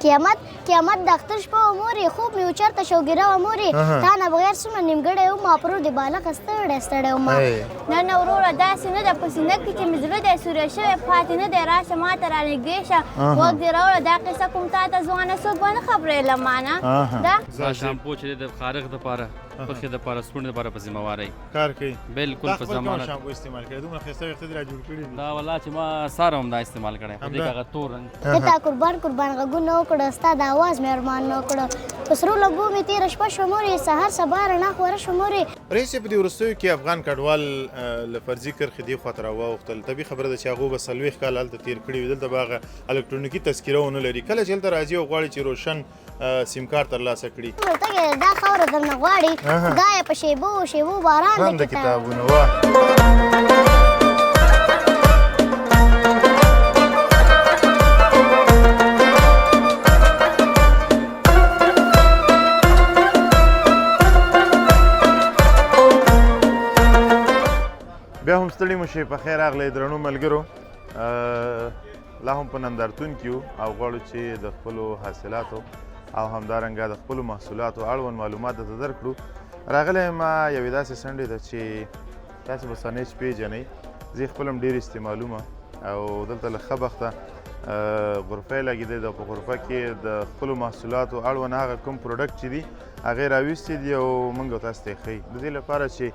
قیامت د اختر شپه و مورې خوب مې وچرته شوګیره و مورې تا نه بغیر څومره نیمګړی وم ما پرور د بالغ ستړی وم نه نه وروره داسې نه ده په سینه کې چې مې زړه دی سوری شوی پاتې نه دی راشه ما ته رانږدې شه غوږ دې راوړه دا قصه کوم تا ته ځوانه څوک به نه خبرې له ما نه دا شامپو چې دی د خارښ دپاره پښې دپاره ستوني دپاره په ذمهوارۍ کار کوي بلکل په ضمانت شامپو استعمال کړی دومره ښایسته ویښته دې را جوړ کړي دي دا والله چې ما ساره هم دا استعمال کړی په دې کې هغه تور رنګ ته تا قربان غږونه وکړه ستا د اواز مې ارمان نه وکړه په سرو لمبو مې تېره شپه شوه مورې سهار سبا رڼا خوره شوه مورې رئیس صاحب په دې وروستیو کې افغان کډوال له فرضي کرښې دې خواته راواوښتل طبیعي خبره ده چې هغوی به 40 کاله هلته تېر کړي وي دلته به هغه الکترونیکي تذکره ونه لري کله چې هلته راځي او غواړي چې روشن سیم کارت ترلاسه کړي دا خاوره درنه غواړي دا یې په شیبو باران د کتابونو واه بیا هم ستړي مو شئ په خیر راغلی درنو ملګرو لا هم په نندارتون کې یو او غواړو چې د خپلو حاصلاتو او همدارنګه د خپلو محصولاتو اړوند معلومات درته درکړو راغلی ما یوې داسې څنډې ته چې تاسې به سنیچ پیژنئ زه خپل هم ډېر استعمالومه او دلته له ښه بخته غرفه لګېدی ده په غرفه کې د خپلو محصولاتو اړوند هغه کوم پروډکټ چې دي هغې راویستي دي او موږ تاسو ته یې ښیي د دې لپاره چې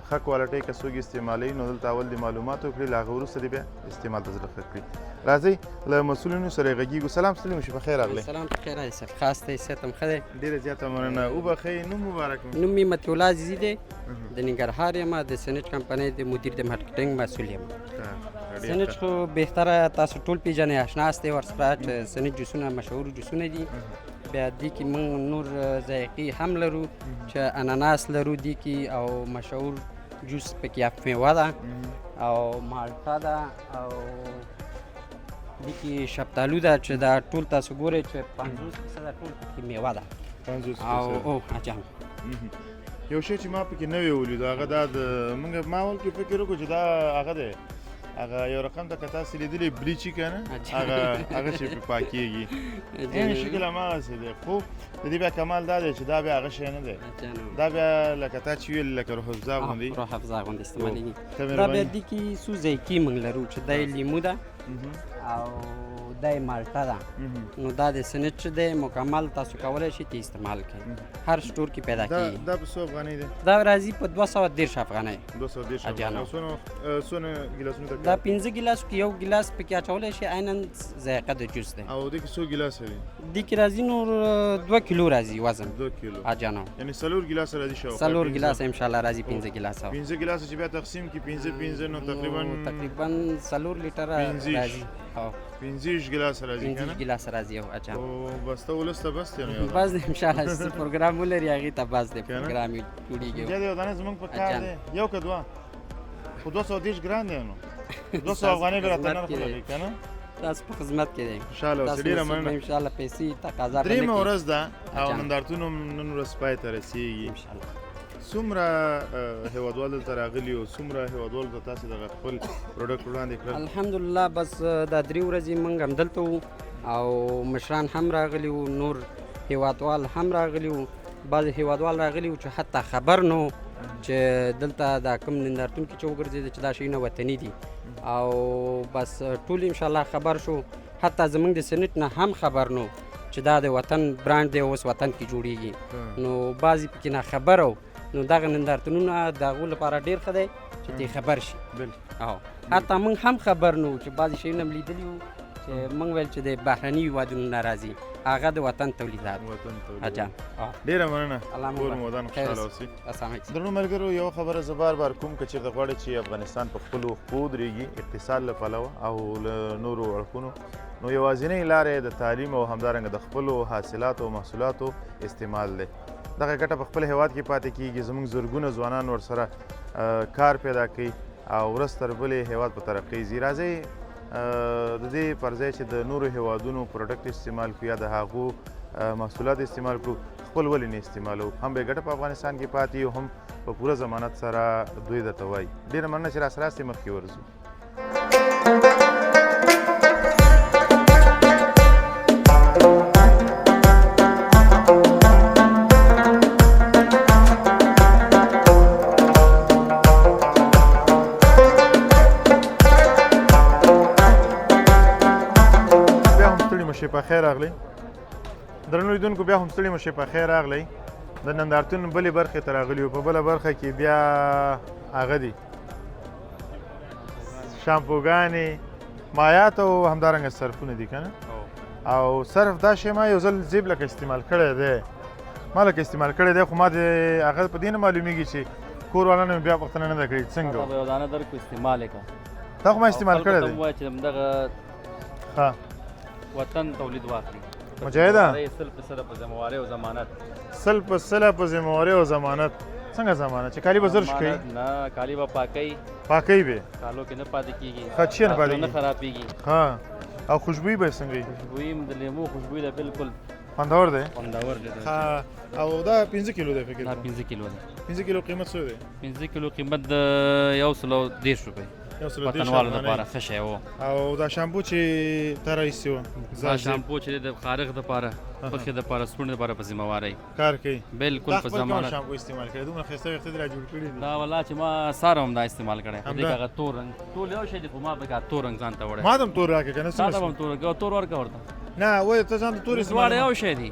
ښه کوالټۍ که څوک استعمالوي نو دلته اول د معلومات وکړي له هغه وروسته دې بیا استعمال ته زړه ښه کړي راځئ له مسؤلینو سره یې غږېږو سلام ستړي مو شي په خیر راغلی سلام په خیر راځئ صاحب خاص دی صحت هم ښه دی ډېره زیاته مننه وبښئ نوم مبارک نوم مې مطیع الله عزیزي دی د ننګرهار یم د سنچ کمپنۍ د مدیر د مارکیټینګ مسؤل یم سنچ خو بهتره تاسو ټول پیژنئ اشنا یاستئ ورسره چې سنچ جوسونه مشهور جوسونه دي بیا دې کې موږ نور ذایقې هم لرو چې اناناس لرو دې کې او مشهور جوس پکې افمیوه ده او مالټه ده او دې کې شفتالو ده چې دا ټول تاسو ګورئ چې 50% ټول پکې میوه ده 50% او اچھا یو شی چې ما پکې نوی ولیدو هغه دا د موږ ما اول کې فکر وکړو چې دا هغه دی هغه یو رقم ته که تاسې لیدلی بلیچي که نه هغه شی پرې پاکېږي یعنې شکل هماغسې دی خو د دې بیا کمال دا دی چې دا بیا هغه شی نه دی دا بیا لکه تا چې ویل لکه روح افزا غوندې روح افزا غوندې استعمالېږي دا بیا دې کې څو ذایقې موږ لرو چې دا یې لیمو ده او دا یې مالټه ده نو دا د سنچ دی مکمل تاسو کولی شئ ته استعمال کړئ هر سټور کې پیدا کېږي دا په څو افغانۍ دی دا راځي په 210 افغانۍ 210 افغانۍ څونه ګیلاسونو ته دا 15 ګیلاس کې یو ګیلاس پکې اچولی شي عیناً ذایقه د جوس دی او دې کې څو ګیلاس دي دې کې راځي نور 2 کیلو راځي وزن 2 کیلو اجانو یعنی 4 ګیلاس راځي شاوخوا 4 ګیلاس ان شاء الله راځي 15 ګیلاس 15 ګیلاس چې بیا تقسیم کی 15 نو تقریبا 4 لیټر راځي او 15 ګیلاس راځي کنه 15 ګیلاس راځي او اچھا او بس ته ولسته بس ته نه بس ان شاء الله ست پروګرام ولري هغه ته بس د پروګرام جوړیږي دا یو دانه زمونږ په کار دی یو کدوا خو 210 ګرام دی نو 200 افغانۍ به راته نه خوري کنه تاسو په خدمت کې دی ان شاء الله ډیره مننه ان شاء الله پیسې تقاضا درې ورځ ده او نندارتون نن ورځ پای ته رسیږي ان شاء الله څومره هیوادوال دلته راغلي او څومره هیوادوال ته تاسې دغه خپل پروډکټ وړاندې کړل الحمدلله بس دا 3 ورځې موږ همدلته وو او مشران هم راغلي وو نور هیوادوال هم راغلي وو بعضې هیوادوال راغلي وو چې حتی خبر نه و چې دلته دا کوم نندارتون کې چې وګرځېده چې دا شیونه وطني دي او بس ټول انشاءالله خبر شو حتی زموږ د سنټ نه هم خبر نو چې دا د وطن برانډ دی اوس وطن کې جوړیږي نو بعضې پکې نه خبر و نو دغه نندارتونونه د هغو لپاره ډېر ښه دی چې تی خبر شي او حتی موږ هم خبر نه وو چې بعضې شیونه م لیدلي وو چې موږ ویل چې د بهرني هیوادونو نه راځي هغه د وطن تولیدات اچھا ډېره مننه ټول مودان خوشحاله اوسئ درنو ملګرو یو خبره زه بار بار کوم که چېرته غواړئ چې افغانستان په خپلو پښو ودرېږي اقتصاد له پلوه او له نورو اړخونو نو یوازینۍ لارې د تعلیم او همدارنګه د خپلو حاصلاتو او محصولاتو استعمال دی دغه ګټه په خپل هیواد کې پاتې کیږي زموږ زرګونه ځوانان ورسره کار پیدا کوي او ورځ تر بلې هیواد په ترقۍ ځي راځئ د دې پر ځای چې د نورو هیوادونو پروډکټ استعمال کړو یا د هغو محصولات استعمال کړو خپل ولې نه استعمالو هم به ګټه په افغانستان کې پاتې او هم په پوره ضمانت سره دوی درته وایي ډېره مننه چې راسره یاستئ مخکې ورځو په خیر راغلی. درنو لیدونکو بیا هم ستړي مو شئ په خیر راغلی. د نندارتون بلې برخې ته راغلي یو. په بله برخه کې بیا هغه دي شامپوګانې، مایات او همدارنګه صرفونه دي که نه؟ او صرف دا شی ما یو ځل زیب لکه استعمال کړی دی، ما لکه استعمال کړی دی، خو ما د هغه په دې نه معلومیږي چې کور والا نه بیا پوښتنه نه ده کړې څنګه تا به یو دانه درکړو استعمال یې کړه. دا خو ما استعمال کړی دی. وایي چې همدغه ها وطن تولید واخلي. مجاهده 100% په ذمهوارۍ او ضمانت. 100% په ذمهوارۍ او ضمانت. څنګه ضمانت چې کالي به زر شي؟ نه کالي به پاکۍ به کالو کې نه پاتې کېږي، خدشې نه پاتې نه خرابېږي. ها او خوشبويي به څنګه وي؟ خوشبويي د لیمو خوشبويي ده بالکل خوندور دی. خوندور دی. ها او دا 15 کیلو دی فکر دا 15 کیلو دی. 15 کیلو قیمت څه دی؟ 15 کیلو قیمت د 110 روپۍ. وطنوالو لپاره ښه شی و. او دا شامپو چې تا راایستې وه دا شامپو چې د خارغ دپاره، پښې دپاره، سپوڼې دپاره په ذمهوارۍ کار کوي. بالکل په ضمانت. شامپو استعمال کړی دومره ښایسته ویښته دې را جوړ کړي دي. دا والله چې ما ساره هم دا استعمال کړی. په دې کې هغه تور رنګ ټول یو شی دی، خو ما پکې تور رنګ ځان ته وړی. ما ته هم تور راکړې که نه تا ته به هم تور ورکړه ورته. نه وایي ته ځان ته تور استعمال دواړه یو شی دي.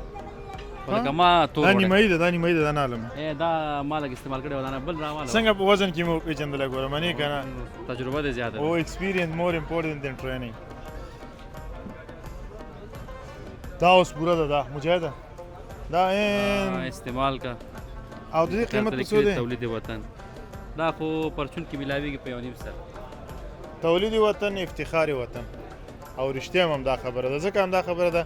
لکه ما تور دا نیمایي ده، دا نیمایي ده، دا نه علم. دا ما لږ استعمال کړی و، دا نه بل راواله. څنګه په وزن کې مو وپېژندلی ګوره منې که نه؟ تجربه دې زیاده ده. او experience more important than training. دا اوس پوره ده، دا مجاهده دا استعمال کا. او د دې قیمت په څو دی؟ تولید وطن دا خو پرچون کې ملاویږي په 1.5 سر. تولید وطن، افتخار وطن. او رښتیا هم دا خبره ده، ځکه هم دا خبره ده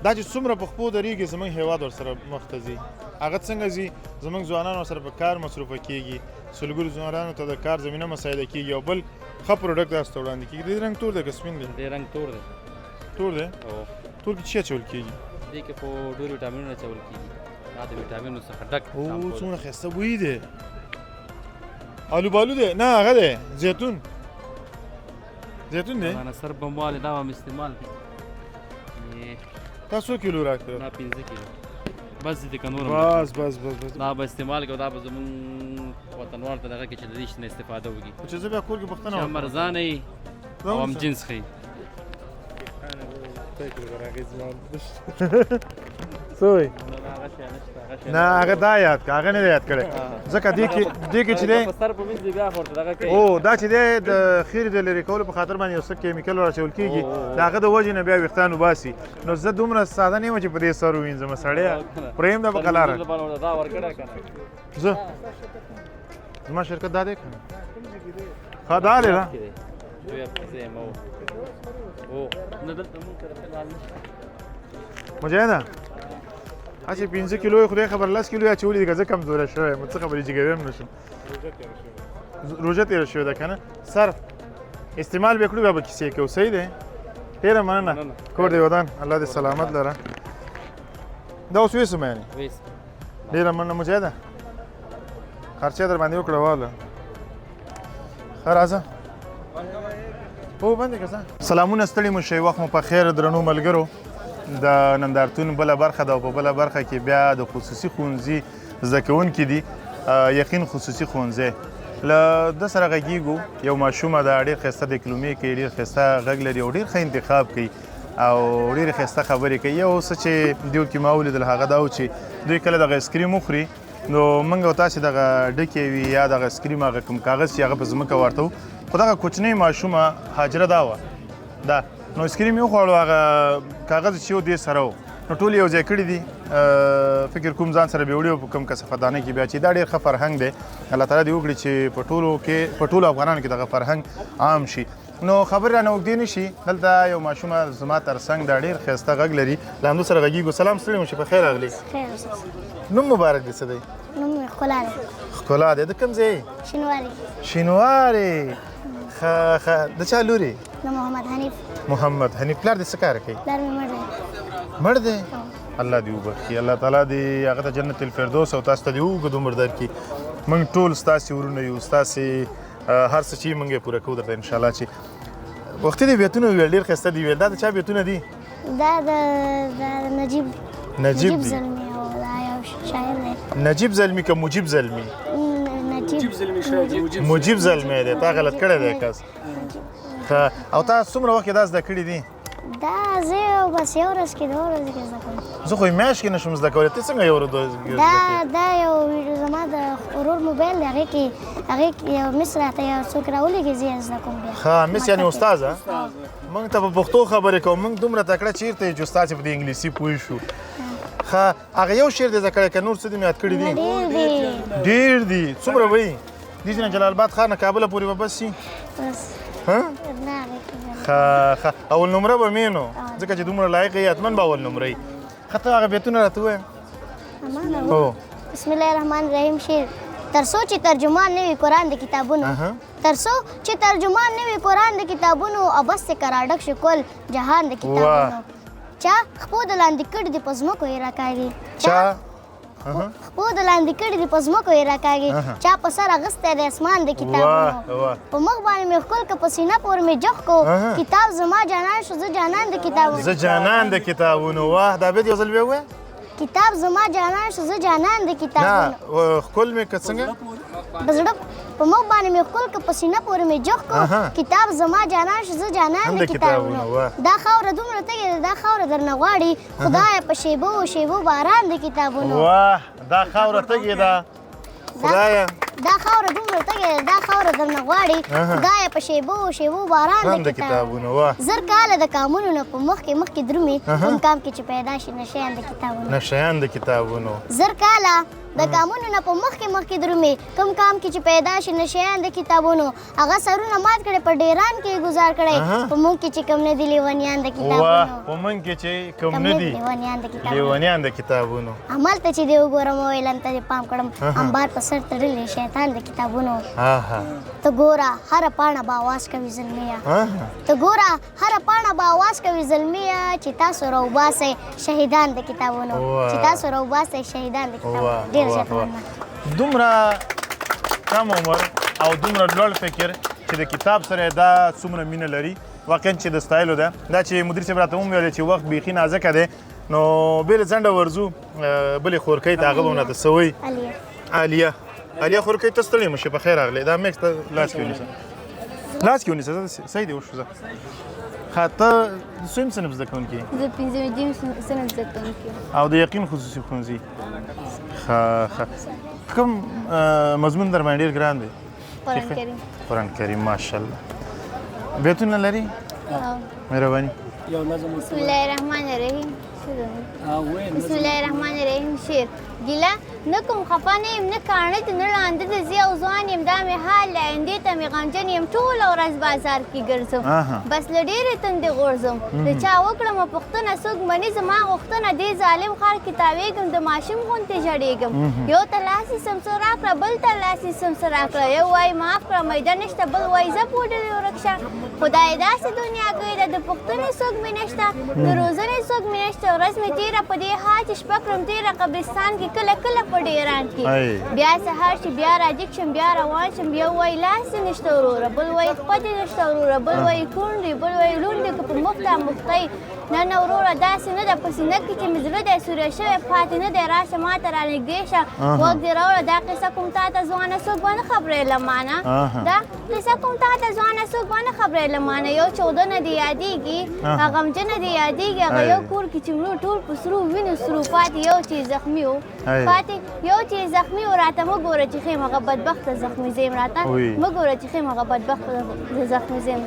دا چې څومره په خپو درېږي زموږ هېواد ورسره مخ ته ځي. هغه څنګه ځي زموږ ځوانان ورسره په کار مصروفه کېږي، سلګرو ځوانانو ته د کار زمینه مساعده کېږي او بل ښه پروډکټ تاسو ته وړاندې کېږي. دې رنګ تور دی که سپین دی؟ دې رنګ تور دی. تور دی؟ تور کې څه اچول کېږي؟ دې کې خو ډېر ویټامینونه اچول کېږي. دا د ویټامینو څخه ډک او څومره ښایسته بوی دی. آلو بالو دی؟ نه هغه دی زیتون. زیتون دی؟ نه سر بموالی دا هم استعمال کړي. تا څو کیلو راکړه؟ دا 15 کیلو بس دې که نور بس دا به استعمال کړو. دا به زمونږ وطنوال ته دغه کې چې د دې شي نه استفاده وکړي. چې زه بیا کور کې پوښتنه چې مرزانه یي او هم جنس ښیي. څه نه هغه دا یاد که هغه نه دی یاد کړی ځکه دې کې چې دی او دا چې دی د خیرې د لرې کولو په خاطر باندې یو څه کیمیکل ور اچول کېږي د هغه د وجې نه بیا ویښتان وباسي. نو زه دومره ساده نه یم چې په دې سر ووینځم سړیه پرېږدم په قلاره. زه زما شرکت دا دی که نه؟ ښه دا دی ده مجاهده هسې 15 کیلو یې خدای خبر 10 کیلو یې اچولي دي که زه کمزوری شوی یم څه خبرې چې کوي هم نه شم. روژه تېره شوې ده که نه؟ صرف استعمال به یې کړو بیا به کیسې کوو. صحیح دی؟ ډېره مننه. کور دې ودان، الله دې سلامت لره. دا اوس ویسم یعنې ډېره مننه مجاهده. خرچه در باندې وکړه واله. ښه راځه هو باندې که څه. سلامونه ستړي مو شئ، وخت مو په خیر درنو ملګرو. د نندارتون بله برخه ده او په بله برخه کې بیا د خصوصي ښوونځي زده کوونکي دي. یقین خصوصي ښوونځی له ده سره غږیږو. یو ماشومه ده، ډېر ښایسته ډیکلومې کوي، ډېر ښایسته غږ لري او ډېر ښه انتخاب کوي او ډېرې ښایسته خبرې کوي. یو څه چې دیو کې ما ولیدل هغه دا و چې دوی کله دغه اسکریم وخوري نو موږ او تاسې دغه ډکې وي یا دغه اسکریم هغه کوم کاغذ چې هغه په ځمکه ورته و، خو دغه کوچنۍ ماشومه هاجره دا وه دا نو اسکریم یې وخوړو هغه کاغذ چې و دې سره و نو ټول یو ځای کړي دي. فکر کوم ځان سره بې وړي په کوم کثافدانه کې بیا چې دا ډېر ښه فرهنګ دی. الله تعالی دې وکړي چې په ټولو افغانانو کې دغه فرهنګ عام شي. نو خبرې رانه اوږدې نه شي. دلته یو ماشومه زما تر څنګ دا ډېر ښایسته غږ لري، له همدو سره غږیږو. سلام ستړي مو شي، په خیر راغلي. نوم مبارک دی څه دی؟ نوم مې ښکلا دی. ښکلا دی. د کوم ځای؟ شینواري. ښه د چا لورې؟ د محمد حنیف. محمد حنیف. پلار دې څه کار کوي؟ پلار مې مړ دی. مړ دی؟ الله دې وبخي، الله تعالی دې هغه ته جنت الفردوس او تاسو ته دې اوږد عمر درکړي. موږ ټول ستاسې ورونه یو، ستاسې هر څه چې موږ یې پوره کوو درته انشاءالله. چې وختي دې بیتونه وویل ډېر ښایسته دي ویل، دا د چا بیتونه دي؟ دا د نجیب دي. زلمي او دا یو شاعر دی. نجیب زلمي که مجیب زلمي؟ مجیب زلمي دی. تا غلط کړی دی کس. او تا څومره وخت کې دا زده کړي دي؟ دا زه یو بس یو ورځ کې 2 ورځې کې زده کوم. زه خو یې میاشت کې نشم زده کولی، ته څنګه یو ورځ 2 ورځې دا یو زما د ورور موبایل دی، هغې کې یو مس راته یو څوک راولېږي، زه یې زده کوم بیا. ښه مس یعنې استاده موږ ته په پښتو خبرې کوو، موږ دومره تکړه چېرته یو چې استاد چې په دې انګلیسي پوه شو. ښه هغه یو شعر دې زده کړی که نور څه دې مې یاد کړي دي؟ ډېر دي. څومره به یي؟ دې نه جلال آباد ښار نه کابله پورې به بس شي؟ ښه اول نمره به مې نو ځکه چې دومره لایق یې حتما به اول نمره یي. ښه ته هغه بیتونه راته ووایه. هو بسم الله الرحمن الرحیم شعر. تر څو چې ترجمان نه وي قرآن د کتابونو، تر څو چې ترجمان نه وي قرآن د کتابونو، ابس یې کراډک شو کل جهان د کتابونو. چا خپو د لاندې کړي دي په ځمکو یې راکاږي، چا خپو د لاندې کړي دي په ځمکو یې راکاږي، چا په سر اغوستی دی اسمان د کتابونو. په مخ باندې مې ښکل که په سینه پورې مې جغ کو، کتاب زما جانان شو زه جانان د کتابونو. زه جانان د کتابونو. واه دا بیت یو ځل بیا ووایه. کتاب زما جانان شو زه جانان د کتابونو. نه ښکل مې که څنګه په زړه په مخ باندې مې ښکل که په سینه پورې مې جغ کو، کتاب زما جانان شو زه جانان د کتابونو. دا خاوره دومره تږې ده، دا خاوره درنه غواړي خدایه په شیبو شیبو باران د کتابونو. واه دا خاوره تږې ده خدایه، دا خاوره دومره تږې ده، دا خاوره درنه غواړي خدایه په شیبو شیبو باران د کتابونو. زر کاله د کامونو نه په مخکې درومي، کوم کام کې چې پیدا شي نشیان د کتابونو. نشیان د کتابونو. زر کاله د کامونو نه په مخکې درومي، کوم کام کې چې پیدا شي نشیان د کتابونو. هغه سرونه مات کړي په ډیران کې گزار کړي، په موږ کې چې کم نه دي لیونیان د کتابونو. واه په موږ کې چې کم نه دي لیونیان د کتابونو. همالته چې دی وګورم ویلم ته دې پام کړم، امبار په سر تړلی شیطان د کتابونو. ته ګوره هره پاڼه به اواز کوي زلمیه، ته ګوره هره پاڼه به اواز کوي زلمیه، چې تاسو راوباسئ شهیدان د کتابونو، چې تاسو راوباسئ شهیدان د کتابونو. دومره کم عمر او دومره لوړ فکر چې د کتاب سره دا څومره مینه لري، واقعا چې د ستایلو ده. دا چې مدیر صاحب راته وویل چې وخت بیخي نازکه دی، نو بېله ځنډه ورځو بلې خورکۍ ته هغه به ونه ته څه وایي؟ عالیه. عالیه خورکۍ ته ستړې مه شي، په خیر راغلې. دا میکس ته لاس کې ونیسه، لاس کې ونیسه. صحیح دی وشو. ښه ته څویم صنف زده کوونکی یې؟ زه 5 صنف زده کوونکی یم. او د یقین خصوصي ښوونځي. ښه کوم مضمون در باندې ډېر ګران دی؟ قرآن کریم. قرآن کریم ماشاءالله. بیتونه لري؟ مهرباني. بسم الله الرحمن الرحیم. بسم الله الرحمن الرحیم شعر. ګیله نه کوم خفه نه یم، نه کاڼه ته نه ړانده ته زه یو ځوان یم، دا مې حال دی آیندې ته مې غمجن یم، ټوله ورځ بازار کې ګرځم، بس له ډېرې تندې غورځم، د چا وکړمه پوښتنه څوک مني زما غوښتنه، دې ظالم ښار کې تاوېږم، د ماشوم غوندې ژړېږم، یو ته لاسې سم څه راکړه، بل ته لاسې سم څه راکړه، یو وایي معاف کړه میده نشته، بل وایي ځه پوډرې ورک شه، خدای داسې دنیا کوي ده، د پوښتنې څوک مې نشته، د روزنې څوک مې نشته، ورځ مې تېره په دې حال چې شپه کړم تېره قبرستان کې کله په ډیران کې، بیا سهار چې بیا راجګ شم بیا روان شم، یو وایي لاسې نشته وروره، بل وایي خپدې نشته وروره، بل وایي کونډې، بل وایي لونډې که په مخ ته مختۍ، نه نه وروره داسې نه ده، په سینه کې چې مې زړه دی سوری شوی پاتې نه دی، راشه ما ته رانږدې شه غوږ دې راوړه، دا قصه کوم تا ته ځوانه څوک به نه خبرې له مانه، دا قصه کوم تا ته ځوانه څوک به نه خبرې له مانه، یو چودنه دې یادېږي غمجنه دې یادېږي، هغه یو کور کې چې مړو ټول په سرو وینو سرو پاتې، یو چې زخمي و پاتې، یو چې زخمي و راته مه ګوره چې ښیم هغه بدبخته زخمي زیم، راته مه ګوره چې ښیم هغه بدبخته زخمي زیم.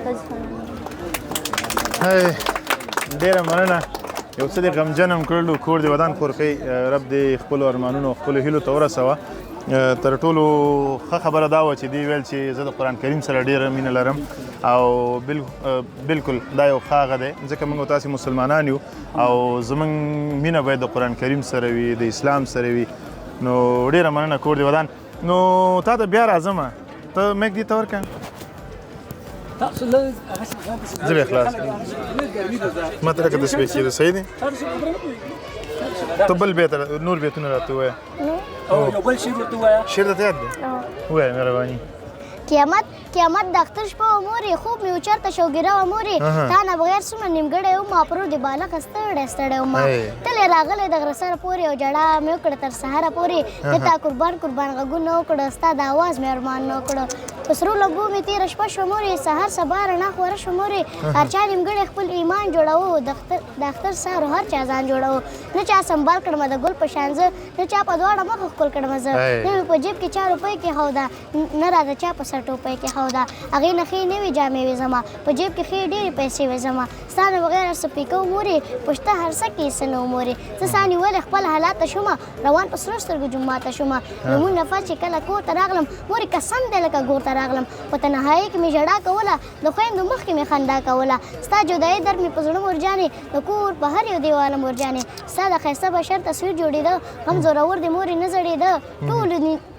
ډېره مننه. یو څه دې غمجن هم کړلو، کور دې ودان خورکۍ، رب دې خپلو ارمانونو خپلو هیلو ته ورسوه. تر ټولو ښه خبره دا وه چې دې ویل چې زه د قرآن کریم سره ډېره مینه لرم، او بلکل دا یو ښه هغه دی، ځکه موږ او تاسې مسلمانان یو او زموږ مینه باید د قرآن کریم سره وي، د اسلام سره وي. نو ډېره مننه کور دې ودان. نو تا ته بیا راځم، ته میک دې ته ورکړه، زه بیا خلاص ما ته لکه داسې کېده. صحیح دی؟ ته بل بیت نور بیتونه راته ووایه. یو بل شعر ورته ووایه. شعر درته یاد دی؟ ووایه مهرباني. قیامت د اختر شپه و مورې، خوب مې اوچرته شوګیره و مورې، تا نه بغیر څومره نیمګړی وم، ما پرور دې بالغه ستړی وم، تلې راغلی د غره سره پورې، او جړا مې وکړه تر سهاره پورې، د تا قربان غږونه وکړه، ستا د اواز مې ارمان نه وکړه، په سرو لمبو مې تېره شپه شوه مورې سهار سبا رڼا خوره شوه مورې هر چا نیمګړی خپل ایمان جوړوو د اختر سهار هر چا ځان جوړوو نه چا سنبال کړمه د ګل په شان زه نه چا په دواړه مخه ښکل کړمه زه نه مې په جیب کې 4 روپۍ کېښوده نه راته چا په سر ټوپۍ کېښوده هغې نه ښې نوې جامې وې زما په جیب کې ښې ډېرې پیسې وې زما ستا نه بغیر هر څه پیکه و مورې په شته هر څه کې څه نه و مورې زه ستا نیولې خپل حالاته شومه روان په سرو سترګو جوماته شومه لمونځ نه فس چې کله کور ته راغلم مورې قسم دی لکه ګور ته راغلم په تنهایۍ کې مې ژړا کوله د خویندو مخ کې مې خندا کوله ستا جدایي درد مې په زړه مورجانې د کور په هر یو دیواله مورجانې ستا د ښایسته بشر تصویر جوړېده غم زورور دې مورې نه زړېده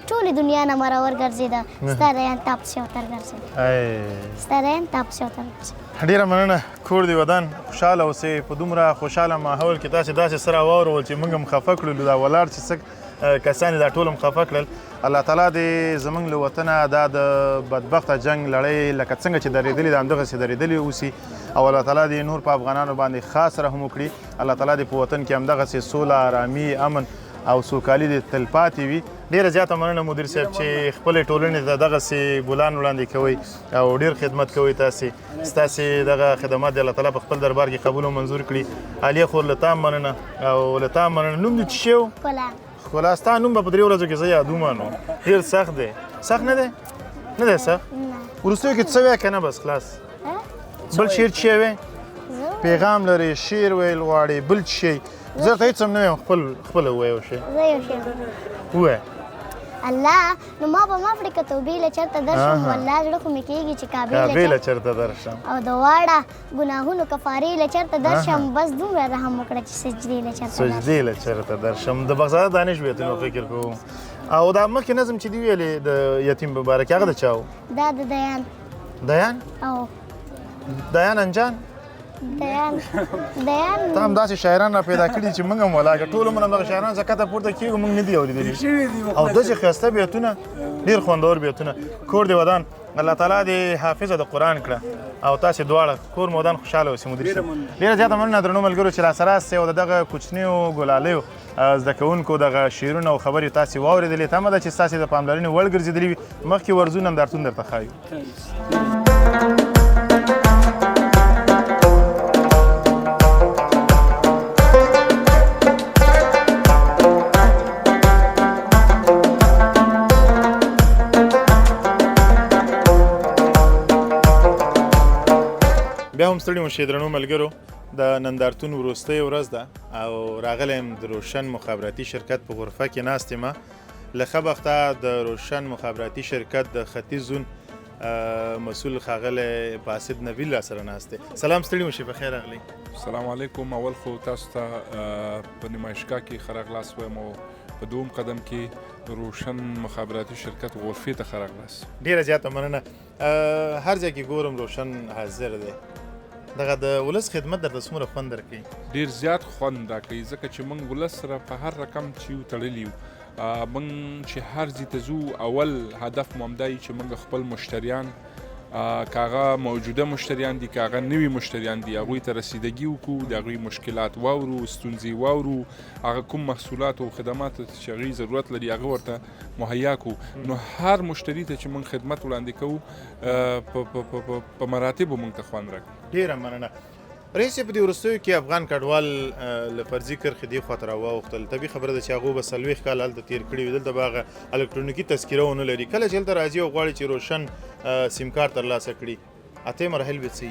ټولې دنیا نه مرور ګرځېده ستا ریان تا پسې اوتر ګرځېده ستا ریان تا پسې اوتر ګرځېده ډیره مننه کور دې ودان خوشحاله اوسئ په دومره خوشحاله ماحول کې تاسې داسې سره واورول چې موږ هم خفه کړلو دا ولاړ چې څه کسان دا ټول هم خفه کړل الله تعالی دې زموږ له وطنه دا د بدبخته جنګ لړۍ لکه څنګه چې درېدلې ده همدغسې درېدلې اوسي او الله تعالی دې نور په افغانانو باندې خاص رحم وکړي الله تعالی دې په وطن کې همدغسې سوله ارامي امن او سوکالي دې تلپاتې وي ډېره زیاته مننه مدیر صاحب چې خپلې ټولنې ته دغسې ګلان وړاندې کوئ او ډېر خدمت کوئ تاسې ستاسې دغه خدمات د الله تعالی په خپل دربار کې قبول او منظور کړي عالیه خور له تا مننه او له تا مننه نوم دې څه شی و ښکلا ستا نوم به په 3 ورځو کې زه یادومه نو ډېر سخت دی سخت نه دی نه دی سخت وروستیو کې څه وایه که نه بس خلاص بل شعر څه وی پیغام لري شعر ویل غواړې بل څه شی زه ته هېڅ هم نه ویم خپله ووایه یو شی زه یو شی ووایه الله نو ما به معاف کړې که توبې له چېرته درشم والله زړه خو مې کېږي چې کعبې له چېرته درشم او د واړه ګناهونو کفارې له چېرته درشم بس دومره رحم وکړه چې سجدې له چېرته درشم د بغزاده دانش بیتونو فکر کوم او دا مخکې نظم چې دې ویلې د یتیم مبارک هغه د چا و دا د دیان او دیان انجان دیان ته هم داسې شاعران را پیدا کړي چې موږ هم ولاکه ټول عمر همدغه شاعران زکته پورته کېږو موږ نه دي اورېدلي او داسې ښایسته بیتونه ډېر خوندور بیتونه کور دې ودان الله تعالی دې حافظه د قرآن کړه او تاسې دواړه کور مو ودان خوشحاله اوسئ مدیر صاحب ډېره زیاته مننه درنو ملګرو چې راسره استئ او د دغه کوچنیو ګلالیو زده کوونکو دغه شعرونه او خبرې تاسې واورېدلې تمه ده چې ستاسې د پاملرنې وړ ګرځېدلي وي مخکې ورځو نندارتون درته ښایو بیا هم ستړي مو شئ درنو ملګرو د نندارتون وروستۍ ورځ ده او راغلی یم د روشن مخابراتي شرکت په غرفه کې ناست یم له ښه بخته د روشن مخابراتي شرکت د ختیځ زون مسؤل ښاغلی باسط نبیل راسره ناست دی سلام ستړي مو شئ په خیر راغلی سلام علیکم اول خو تاسو ته په نمایشګاه کې ښه راغلاست وایم او په دوم قدم کې روشن مخابراتي شرکت غرفې ته ښه راغلاست ډېره زیاته مننه هر ځای کې ګورم روشن حاضر دی دغه د ولس خدمت درته څومره خوند درکوي ډېر زیات خوند راکوي ځکه چې موږ ولس سره په هر رقم چې یو تړلي یو موږ چې هر ځای ته ځو اول هدف مو همدا وي چې موږ خپل مشتریان که هغه موجوده مشتریان دي که هغه نوي مشتریان دي هغوی ته رسیدګي وکړو د هغوی مشکلات واورو ستونزې واورو هغه کوم محصولات او خدمات چې هغوی ضرورت لري هغه ورته مهیا کړو نو هر مشتري ته چې موږ خدمت وړاندې کوو په مراتبو موږ ته خوند راکوي ډېره مننه رئیس په دې وروستیو کې افغان کډوال له فرضي کرښې دې خواته راواوښتل طبیعي خبره ده چې هغوی به 40 کاله هلته تېر کړي وي دلته به هغه الکترونیکي تذکره ونه لري کله چې هلته راځي او غواړي چې روشن سیم کارت ترلاسه کړي اته مراحل به څه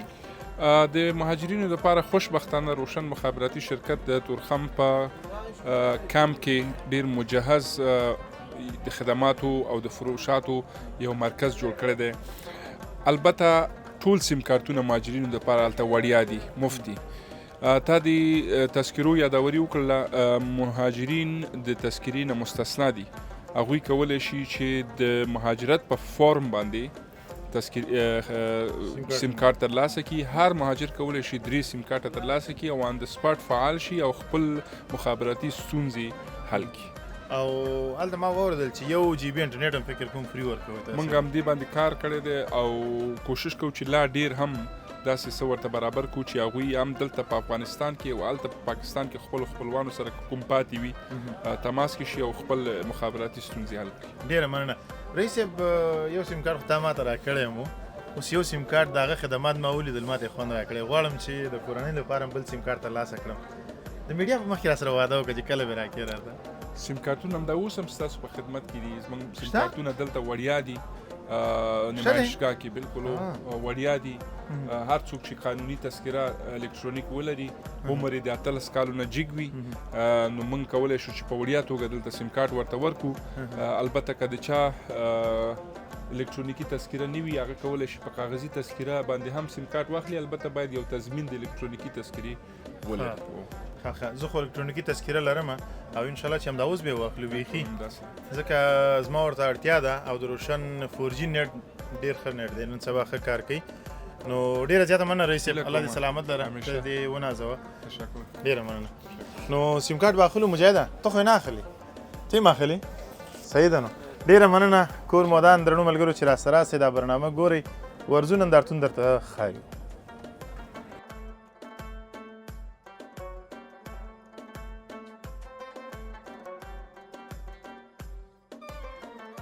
د مهاجرینو لپاره خوشبختانه روشن مخابراتي شرکت د تورخم په کمپ کې ډېر مجهز د خدماتو او د فروشاتو یو مرکز جوړ کړی دی البته ټول سیم کارتونه مهاجرینو لپاره هلته وړیا دي مفت دي تا د تذکرو یادوري وکړله مهاجرین د تذکرې نه مستثنا دي هغوی کولی شي چې د مهاجرت په فورم باندې سیم کارت ترلاسه کړي هر مهاجر کولی شي 3 سیم کارت ترلاسه کړي او آن د سپاټ فعال شي او خپل مخابراتي ستونزې حل کړي او هلته ما واورېدل چې 1 GB انټرنیټ هم فکر کوم فري ورکوي موږ هم دې باندې کار کړی دی او کوشش کوو چې لا ډېر هم داسې څه ورته برابر کړو چې هغوی هم دلته په افغانستان کې او هلته په پاکستان کې خپلو خپلوانو سره کوم پاتې وي تماس کې شي او خپل مخابراتي ستونزې حل کړي. ډېره مننه. رئیس صاحب یو سیم کارت خو تا ماته راکړی وم، اوس یو سیم کارت د هغه خدمات ما ولیدل، ما ته یې خوند راکړی. غواړم چې د کورنۍ لپاره بل سیم کارت ترلاسه کړم. د میډیا په مخکې راسره وعده وکړه چې کله به راکړې راته. سیم کارتونه همدا اوس هم ستاسو په خدمت کې دي. زموږ سیم کارتونه دلته وړیا دي، نمایشګاه کې بالکل وړیا دي. هر څوک چې قانوني تذکره الکترونیک ولري، عمر یې د 18 کالو نه جګ وي، نو موږ کولی شو چې په وړیا توګه دلته سیم کارت ورته ورکړو. البته که د چا الکترونیکي تذکره نه وي، هغه کولی شي په کاغذي تذکره باندې هم سیم کارت واخلي. البته باید یو تضمین د الکترونیکي تذکرې ولري. زه خو الکترونیکي تذکره لرم او انشاءالله چې همدا اوس به یې واخلو بیخي، ځکه زما ورته اړتیا ده او د روشن 4G نیټ ډېر ښه نیټ دی، نن سبا ښه کار کوي. نو ډېره زیاته مننه رئیس صاحب، الله دې سلامت لره، ته دې ونازوه. ډېره مننه. نو سیم کارت به اخلو مجاهده، ته خو یې نه اخلي، ته یې هم اخلي؟ صحیح ده. نو ډېره مننه کور مودان درنو ملګرو چې راسره راسئ، دا برنامه ګورئ. ورځو نندارتون درته ښایي.